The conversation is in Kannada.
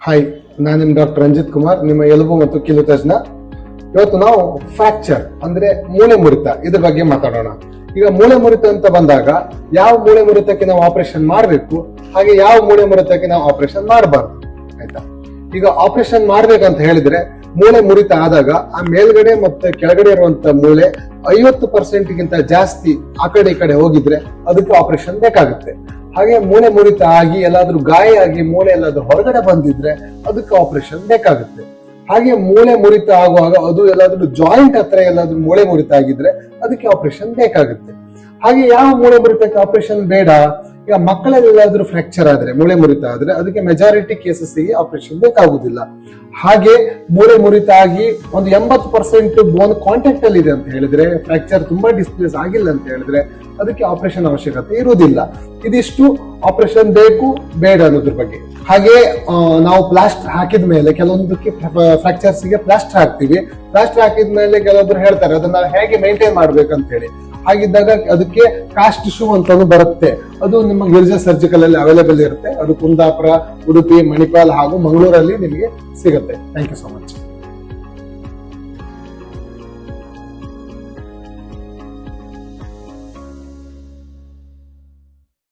ಹಾಯ್, ನಾನು ನಿಮ್ ಡಾಕ್ಟರ್ ರಂಜಿತ್ ಕುಮಾರ್, ನಿಮ್ಮ ಎಲುಬು ಮತ್ತು ಕೀಲು ತಜ್ಞ. ಇವತ್ತು ನಾವು ಫ್ರಾಕ್ಚರ್ ಅಂದ್ರೆ ಮೂಳೆ ಮುರಿತ ಇದ್ರ ಬಗ್ಗೆ ಮಾತಾಡೋಣ. ಈಗ ಮೂಳೆ ಮುರಿತ ಅಂತ ಬಂದಾಗ ಯಾವ ಮೂಳೆ ಮುರಿತಕ್ಕೆ ನಾವು ಆಪರೇಷನ್ ಮಾಡಬೇಕು, ಹಾಗೆ ಯಾವ ಮೂಳೆ ಮುರಿತಕ್ಕೆ ನಾವು ಆಪರೇಷನ್ ಮಾಡಬಾರ್ದು, ಆಯ್ತಾ? ಈಗ ಆಪರೇಷನ್ ಮಾಡ್ಬೇಕಂತ ಹೇಳಿದ್ರೆ ಮೂಳೆ ಮುರಿತ ಆದಾಗ ಆ ಮೇಲ್ಗಡೆ ಮತ್ತೆ ಕೆಳಗಡೆ ಇರುವಂತ ಮೂಳೆ 50% ಗಿಂತ ಜಾಸ್ತಿ ಆ ಕಡೆ ಈ ಕಡೆ ಹೋಗಿದ್ರೆ ಅದಕ್ಕೆ ಆಪರೇಷನ್ ಬೇಕಾಗುತ್ತೆ. ಹಾಗೆ ಮೂಳೆ ಮುರಿತ ಆಗಿ ಎಲ್ಲಾದ್ರೂ ಗಾಯ ಆಗಿ ಮೂಳೆ ಎಲ್ಲಾದ್ರೂ ಹೊರಗಡೆ ಬಂದಿದ್ರೆ ಅದಕ್ಕೆ ಆಪರೇಷನ್ ಬೇಕಾಗುತ್ತೆ. ಹಾಗೆ ಮೂಳೆ ಮುರಿತ ಆಗುವಾಗ ಅದು ಎಲ್ಲಾದ್ರೂ ಜಾಯಿಂಟ್ ಹತ್ರ ಎಲ್ಲಾದ್ರೂ ಮೂಳೆ ಮುರಿತ ಆಗಿದ್ರೆ ಅದಕ್ಕೆ ಆಪರೇಷನ್ ಬೇಕಾಗುತ್ತೆ. ಹಾಗೆ ಯಾವ ಮೂಳೆ ಮುರಿತಕ್ಕೆ ಆಪರೇಷನ್ ಬೇಡ? ಈಗ ಮಕ್ಕಳಲ್ಲೆಲ್ಲಾದ್ರೂ ಫ್ರಾಕ್ಚರ್ ಆದ್ರೆ, ಮೂಳೆ ಮುರಿತ ಆದ್ರೆ ಅದಕ್ಕೆ ಮೆಜಾರಿಟಿ ಕೇಸಸ್ ಗೆ ಆಪರೇಷನ್ ಬೇಕಾಗುದಿಲ್ಲ. ಹಾಗೆ ಮೂಳೆ ಮುರಿತ ಆಗಿ ಒಂದು 80% ಬೋನ್ ಕಾಂಟ್ಯಾಕ್ಟ್ ಅಲ್ಲಿ ಇದೆ ಅಂತ ಹೇಳಿದ್ರೆ, ಫ್ರಾಕ್ಚರ್ ತುಂಬಾ ಡಿಸ್ಪ್ಲೇಸ್ ಆಗಿಲ್ಲ ಅಂತ ಹೇಳಿದ್ರೆ ಅದಕ್ಕೆ ಆಪರೇಷನ್ ಅವಶ್ಯಕತೆ ಇರುವುದಿಲ್ಲ. ಇದಿಷ್ಟು ಆಪರೇಷನ್ ಬೇಕು ಬೇಡ ಅನ್ನೋದ್ರ ಬಗ್ಗೆ. ಹಾಗೆ ನಾವು ಪ್ಲಾಸ್ಟರ್ ಹಾಕಿದ ಮೇಲೆ ಕೆಲವೊಂದಕ್ಕೆ ಫ್ರಾಕ್ಚರ್ಸ್ ಗೆ ಪ್ಲಾಸ್ಟರ್ ಹಾಕ್ತಿವಿ. ಪ್ಲಾಸ್ಟರ್ ಹಾಕಿದ ಮೇಲೆ ಕೆಲವೊಬ್ರು ಹೇಳ್ತಾರೆ ಅದನ್ನ ಹೇಗೆ ಮೇಂಟೈನ್ ಮಾಡ್ಬೇಕಂತ ಹೇಳಿ. ಹಾಗಿದ್ದಾಗ ಅದಕ್ಕೆ ಕಾಸ್ಟ್ ಶೂ ಅಂತಾನು ಬರುತ್ತೆ. ಅದು ನಿಮ್ಮ ಗಿರಿಜಾ ಸರ್ಜಿಕಲ್ ಅಲ್ಲಿ ಅವೈಲೇಬಲ್ ಇರುತ್ತೆ. ಅದು ಕುಂದಾಪುರ, ಉಡುಪಿ, ಮಣಿಪಾಲ್ ಹಾಗೂ ಮಂಗಳೂರಲ್ಲಿ ನಿಮಗೆ ಸಿಗುತ್ತೆ. Thank you so much.